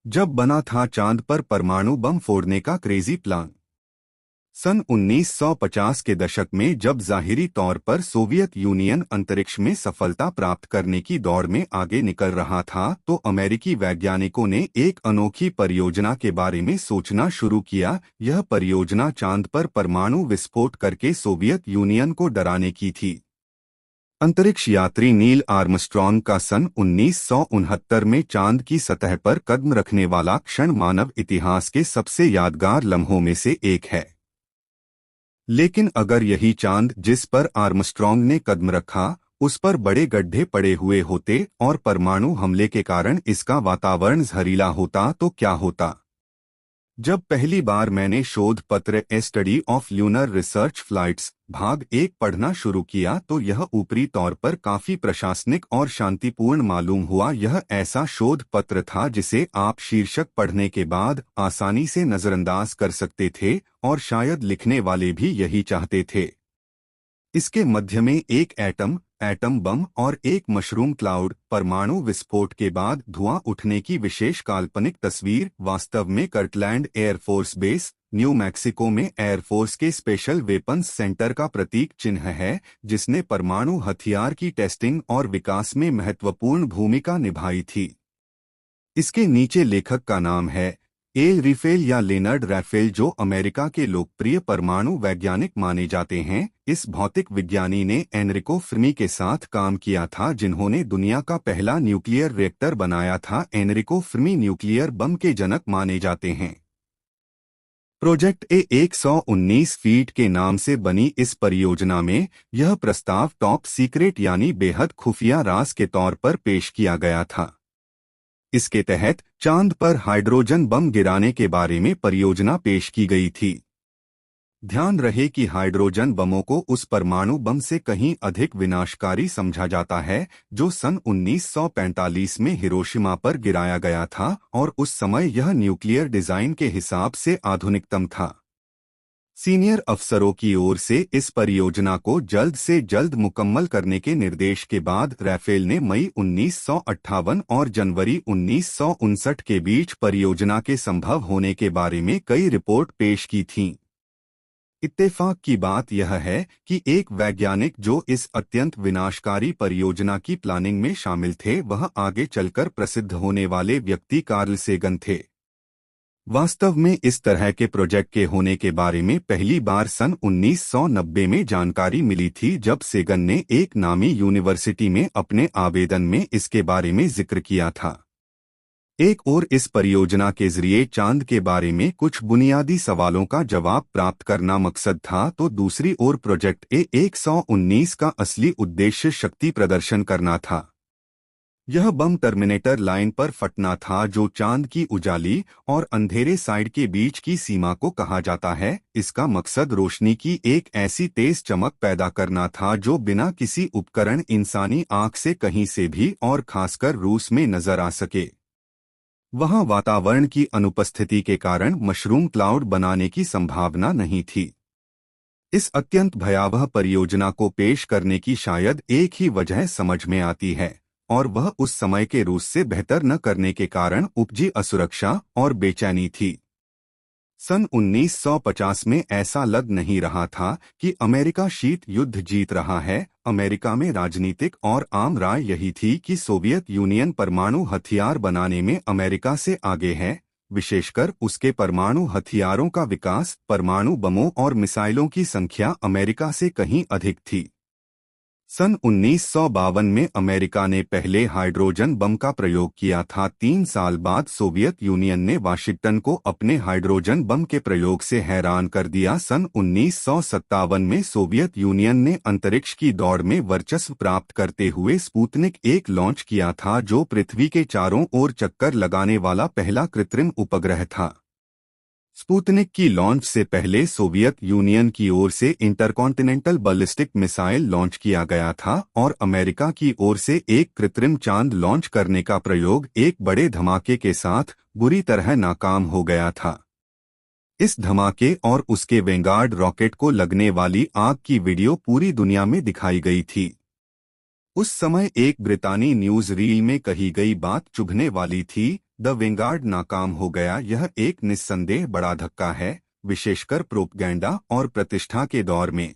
जब बना था चांद पर परमाणु बम फोड़ने का क्रेजी प्लान। सन 1950 के दशक में जब जाहिरी तौर पर सोवियत यूनियन अंतरिक्ष में सफलता प्राप्त करने की दौड़ में आगे निकल रहा था, तो अमेरिकी वैज्ञानिकों ने एक अनोखी परियोजना के बारे में सोचना शुरू किया। यह परियोजना चांद पर परमाणु विस्फोट करके सोवियत यूनियन को डराने की थी। अंतरिक्ष यात्री नील आर्मस्ट्रॉन्ग का सन 1969 में चांद की सतह पर कदम रखने वाला क्षण मानव इतिहास के सबसे यादगार लम्हों में से एक है। लेकिन अगर यही चांद जिस पर आर्मस्ट्रॉन्ग ने कदम रखा उस पर बड़े गड्ढे पड़े हुए होते और परमाणु हमले के कारण इसका वातावरण जहरीला होता तो क्या होता? जब पहली बार मैंने शोध पत्र a study of lunar research flights भाग 1 पढ़ना शुरू किया तो यह ऊपरी तौर पर काफी प्रशासनिक और शांतिपूर्ण मालूम हुआ। यह ऐसा शोध पत्र था जिसे आप शीर्षक पढ़ने के बाद आसानी से नजरअंदाज कर सकते थे, और शायद लिखने वाले भी यही चाहते थे। इसके मध्य में एक एटम बम और एक मशरूम क्लाउड, परमाणु विस्फोट के बाद धुआं उठने की विशेष काल्पनिक तस्वीर, वास्तव में Kirtland air force base, new Mexico में एयरफोर्स के स्पेशल वेपन्स सेंटर का प्रतीक चिन्ह है, जिसने परमाणु हथियार की टेस्टिंग और विकास में महत्वपूर्ण भूमिका निभाई थी। इसके नीचे लेखक का नाम है एल रिफेल या लेनर्ड रैफेल, जो अमेरिका के लोकप्रिय परमाणु वैज्ञानिक माने जाते हैं। इस भौतिक विज्ञानी ने एनरिको फर्मी के साथ काम किया था, जिन्होंने दुनिया का पहला न्यूक्लियर रिएक्टर बनाया था। एनरिको फर्मी न्यूक्लियर बम के जनक माने जाते हैं। प्रोजेक्ट ए 119 फीट के नाम से बनी इस परियोजना में यह प्रस्ताव टॉप सीक्रेट यानी बेहद खुफिया राज के तौर पर पेश किया गया था। इसके तहत चांद पर हाइड्रोजन बम गिराने के बारे में परियोजना पेश की गई थी। ध्यान रहे कि हाइड्रोजन बमों को उस परमाणु बम से कहीं अधिक विनाशकारी समझा जाता है जो सन 1945 में हिरोशिमा पर गिराया गया था, और उस समय यह न्यूक्लियर डिजाइन के हिसाब से आधुनिकतम था। सीनियर अफसरों की ओर से इस परियोजना को जल्द से जल्द मुकम्मल करने के निर्देश के बाद रैफेल ने मई 1958 और जनवरी 1959 के बीच परियोजना के संभव होने के बारे में कई रिपोर्ट पेश की थीं। इत्तेफाक की बात यह है कि एक वैज्ञानिक जो इस अत्यंत विनाशकारी परियोजना की प्लानिंग में शामिल थे, वह आगे चलकर प्रसिद्ध होने वाले व्यक्ति कार्ल सेगन थे। वास्तव में इस तरह के प्रोजेक्ट के होने के बारे में पहली बार सन 1990 में जानकारी मिली थी, जब सेगन ने एक नामी यूनिवर्सिटी में अपने आवेदन में इसके बारे में जिक्र किया था। एक ओर इस परियोजना के जरिए चांद के बारे में कुछ बुनियादी सवालों का जवाब प्राप्त करना मकसद था, तो दूसरी ओर प्रोजेक्ट ए 119 का असली उद्देश्य शक्ति प्रदर्शन करना था। यह बम टर्मिनेटर लाइन पर फटना था, जो चांद की उजाली और अंधेरे साइड के बीच की सीमा को कहा जाता है। इसका मकसद रोशनी की एक ऐसी तेज चमक पैदा करना था जो बिना किसी उपकरण इंसानी आंख से कहीं से भी और खासकर रूस में नजर आ सके। वहां वातावरण की अनुपस्थिति के कारण मशरूम क्लाउड बनाने की संभावना नहीं थी। इस अत्यंत भयावह परियोजना को पेश करने की शायद एक ही वजह समझ में आती है, और वह उस समय के रूस से बेहतर न करने के कारण उपजी असुरक्षा और बेचैनी थी। सन 1950 में ऐसा लग नहीं रहा था कि अमेरिका शीत युद्ध जीत रहा है। अमेरिका में राजनीतिक और आम राय यही थी कि सोवियत यूनियन परमाणु हथियार बनाने में अमेरिका से आगे है, विशेषकर उसके परमाणु हथियारों का विकास, परमाणु बमों और मिसाइलों की संख्या अमेरिका से कहीं अधिक थी। सन 1952 में अमेरिका ने पहले हाइड्रोजन बम का प्रयोग किया था। 3 साल बाद सोवियत यूनियन ने वाशिंगटन को अपने हाइड्रोजन बम के प्रयोग से हैरान कर दिया। सन 1957 में सोवियत यूनियन ने अंतरिक्ष की दौड़ में वर्चस्व प्राप्त करते हुए स्पुतनिक 1 लॉन्च किया था, जो पृथ्वी के चारों ओर चक्कर लगाने वाला पहला कृत्रिम उपग्रह था। स्पुतनिक की लॉन्च से पहले सोवियत यूनियन की ओर से इंटरकॉन्टिनेंटल बैलिस्टिक मिसाइल लॉन्च किया गया था, और अमेरिका की ओर से एक कृत्रिम चांद लॉन्च करने का प्रयोग एक बड़े धमाके के साथ बुरी तरह नाकाम हो गया था। इस धमाके और उसके वेंगार्ड रॉकेट को लगने वाली आग की वीडियो पूरी दुनिया में दिखाई गई थी। उस समय एक ब्रितानी न्यूज रील में कही गई बात चुभने वाली थी। द वेंगार्ड नाकाम हो गया। यह एक निस्संदेह बड़ा धक्का है, विशेषकर प्रोपगैंडा और प्रतिष्ठा के दौर में।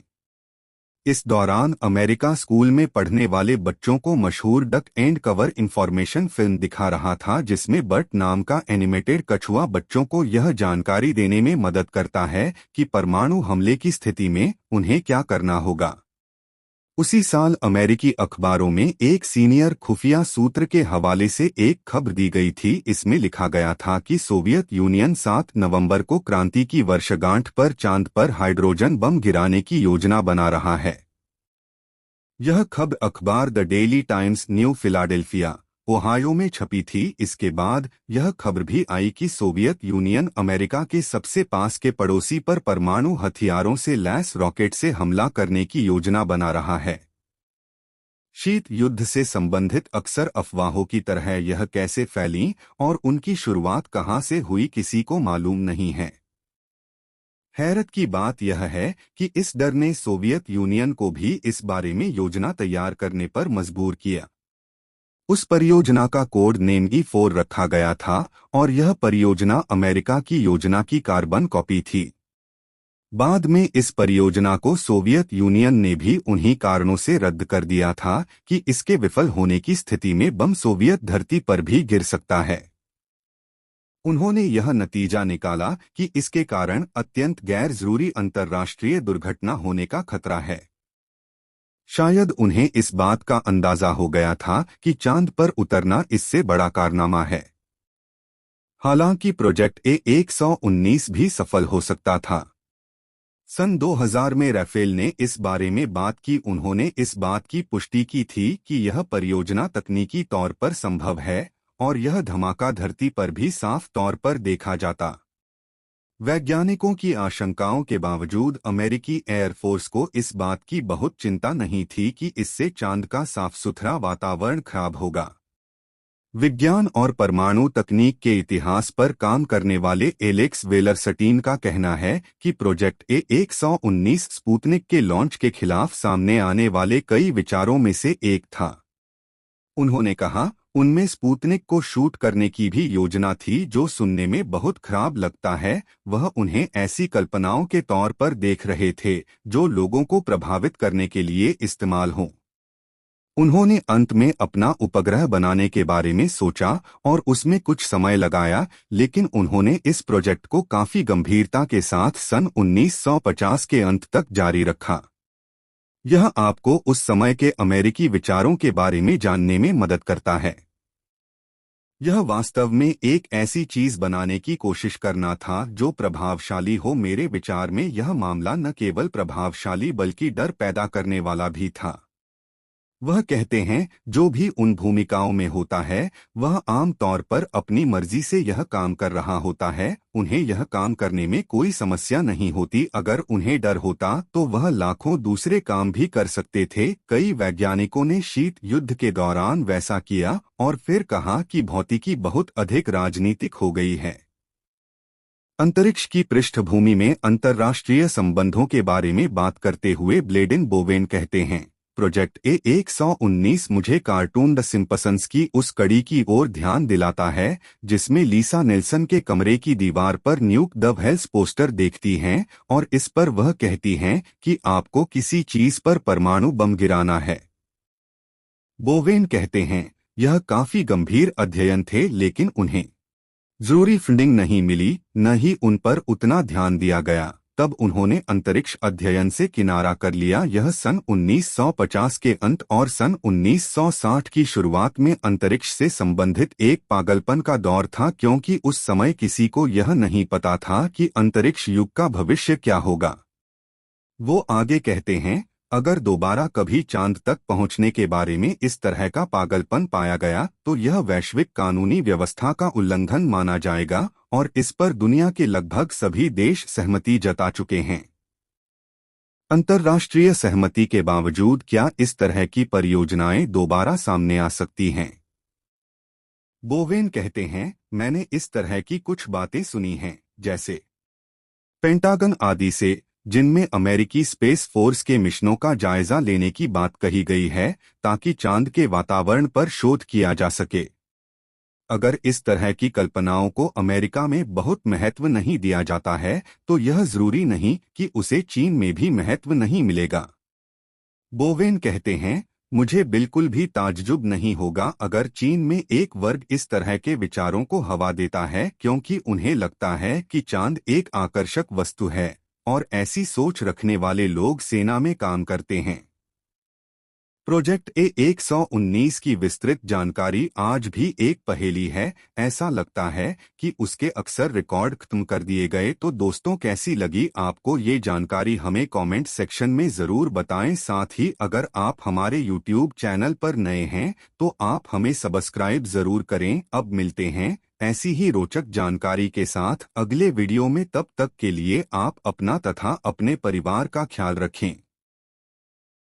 इस दौरान अमेरिका स्कूल में पढ़ने वाले बच्चों को मशहूर duck and cover information film दिखा रहा था, जिसमें बर्ट नाम का एनिमेटेड कछुआ बच्चों को यह जानकारी देने में मदद करता है कि परमाणु हमले की स्थिति में उन्हें क्या करना होगा। उसी साल अमेरिकी अखबारों में एक सीनियर खुफिया सूत्र के हवाले से एक खबर दी गई थी। इसमें लिखा गया था कि सोवियत यूनियन 7 नवंबर को क्रांति की वर्षगांठ पर चांद पर हाइड्रोजन बम गिराने की योजना बना रहा है। यह खबर अखबार the daily times new Philadelphia, Ohio में छपी थी। इसके बाद यह खबर भी आई कि सोवियत यूनियन अमेरिका के सबसे पास के पड़ोसी पर परमाणु हथियारों से लैस रॉकेट से हमला करने की योजना बना रहा है। शीत युद्ध से संबंधित अक्सर अफवाहों की तरह यह कैसे फैली और उनकी शुरुआत कहां से हुई, किसी को मालूम नहीं है। हैरत की बात यह है कि इस डर ने सोवियत यूनियन को भी इस बारे में योजना तैयार करने पर मजबूर किया। उस परियोजना का कोड नेम E4 रखा गया था और यह परियोजना अमेरिका की योजना की कार्बन कॉपी थी। बाद में इस परियोजना को सोवियत यूनियन ने भी उन्हीं कारणों से रद्द कर दिया था कि इसके विफल होने की स्थिति में बम सोवियत धरती पर भी गिर सकता है। उन्होंने यह नतीजा निकाला कि इसके कारण अत्यंत गैर जरूरी अंतर्राष्ट्रीय दुर्घटना होने का खतरा है। शायद उन्हें इस बात का अंदाजा हो गया था कि चांद पर उतरना इससे बड़ा कारनामा है। हालांकि प्रोजेक्ट A119 भी सफल हो सकता था। सन 2000 में राफेल ने इस बारे में बात की। उन्होंने इस बात की पुष्टि की थी कि यह परियोजना तकनीकी तौर पर संभव है और यह धमाका धरती पर भी साफ तौर पर देखा जाता। वैज्ञानिकों की आशंकाओं के बावजूद अमेरिकी एयरफोर्स को इस बात की बहुत चिंता नहीं थी कि इससे चांद का साफ सुथरा वातावरण खराब होगा। विज्ञान और परमाणु तकनीक के इतिहास पर काम करने वाले एलेक्स वेलरस्टीन का कहना है कि प्रोजेक्ट A119 स्पुतनिक के लॉन्च के खिलाफ सामने आने वाले कई विचारों में से एक था। उन्होंने कहा, उनमें स्पुतनिक को शूट करने की भी योजना थी, जो सुनने में बहुत खराब लगता है। वह उन्हें ऐसी कल्पनाओं के तौर पर देख रहे थे जो लोगों को प्रभावित करने के लिए इस्तेमाल हों। उन्होंने अंत में अपना उपग्रह बनाने के बारे में सोचा और उसमें कुछ समय लगाया, लेकिन उन्होंने इस प्रोजेक्ट को काफी गंभीरता के साथ सन 1950 के अंत तक जारी रखा। यह आपको उस समय के अमेरिकी विचारों के बारे में जानने में मदद करता है। यह वास्तव में एक ऐसी चीज बनाने की कोशिश करना था जो प्रभावशाली हो। मेरे विचार में यह मामला न केवल प्रभावशाली बल्कि डर पैदा करने वाला भी था। वह कहते हैं, जो भी उन भूमिकाओं में होता है वह आम तौर पर अपनी मर्जी से यह काम कर रहा होता है। उन्हें यह काम करने में कोई समस्या नहीं होती। अगर उन्हें डर होता तो वह लाखों दूसरे काम भी कर सकते थे। कई वैज्ञानिकों ने शीत युद्ध के दौरान वैसा किया और फिर कहा कि भौतिकी बहुत अधिक राजनीतिक हो गई है। अंतरिक्ष की पृष्ठभूमि में अंतर्राष्ट्रीय संबंधों के बारे में बात करते हुए ब्लेडेन बोवेन कहते हैं, प्रोजेक्ट A119 मुझे कार्टून द सिम्पसंस की उस कड़ी की ओर ध्यान दिलाता है जिसमें लीसा नेल्सन के कमरे की दीवार पर न्यूक द वेल्स पोस्टर देखती हैं और इस पर वह कहती हैं कि आपको किसी चीज पर परमाणु बम गिराना है। बोवेन कहते हैं, यह काफी गंभीर अध्ययन थे, लेकिन उन्हें जरूरी फंडिंग नहीं मिली, न ही उन पर उतना ध्यान दिया गया। तब उन्होंने अंतरिक्ष अध्ययन से किनारा कर लिया। यह सन 1950 के अंत और सन 1960 की शुरुआत में अंतरिक्ष से संबंधित एक पागलपन का दौर था, क्योंकि उस समय किसी को यह नहीं पता था कि अंतरिक्ष युग का भविष्य क्या होगा। वो आगे कहते हैं, अगर दोबारा कभी चांद तक पहुंचने के बारे में इस तरह का पागलपन पाया गया तो यह वैश्विक कानूनी व्यवस्था का उल्लंघन माना जाएगा और इस पर दुनिया के लगभग सभी देश सहमति जता चुके हैं। अंतर्राष्ट्रीय सहमति के बावजूद क्या इस तरह की परियोजनाएं दोबारा सामने आ सकती हैं? बोवेन कहते हैं, मैंने इस तरह की कुछ बातें सुनी हैं, जैसे पेंटागन आदि से, जिनमें अमेरिकी स्पेस फोर्स के मिशनों का जायजा लेने की बात कही गई है ताकि चांद के वातावरण पर शोध किया जा सके। अगर इस तरह की कल्पनाओं को अमेरिका में बहुत महत्व नहीं दिया जाता है तो यह जरूरी नहीं कि उसे चीन में भी महत्व नहीं मिलेगा। बोवेन कहते हैं, मुझे बिल्कुल भी ताज्जुब नहीं होगा अगर चीन में एक वर्ग इस तरह के विचारों को हवा देता है क्योंकि उन्हें लगता है कि चांद एक आकर्षक वस्तु है और ऐसी सोच रखने वाले लोग सेना में काम करते हैं। प्रोजेक्ट ए 119 की विस्तृत जानकारी आज भी एक पहेली है। ऐसा लगता है कि उसके अक्सर रिकॉर्ड खत्म कर दिए गए। तो दोस्तों, कैसी लगी आपको ये जानकारी, हमें कमेंट सेक्शन में ज़रूर बताएं। साथ ही अगर आप हमारे यूट्यूब चैनल पर नए हैं तो आप हमें सब्सक्राइब ज़रूर करें। अब मिलते हैं ऐसी ही रोचक जानकारी के साथ अगले वीडियो में। तब तक के लिए आप अपना तथा अपने परिवार का ख्याल रखें।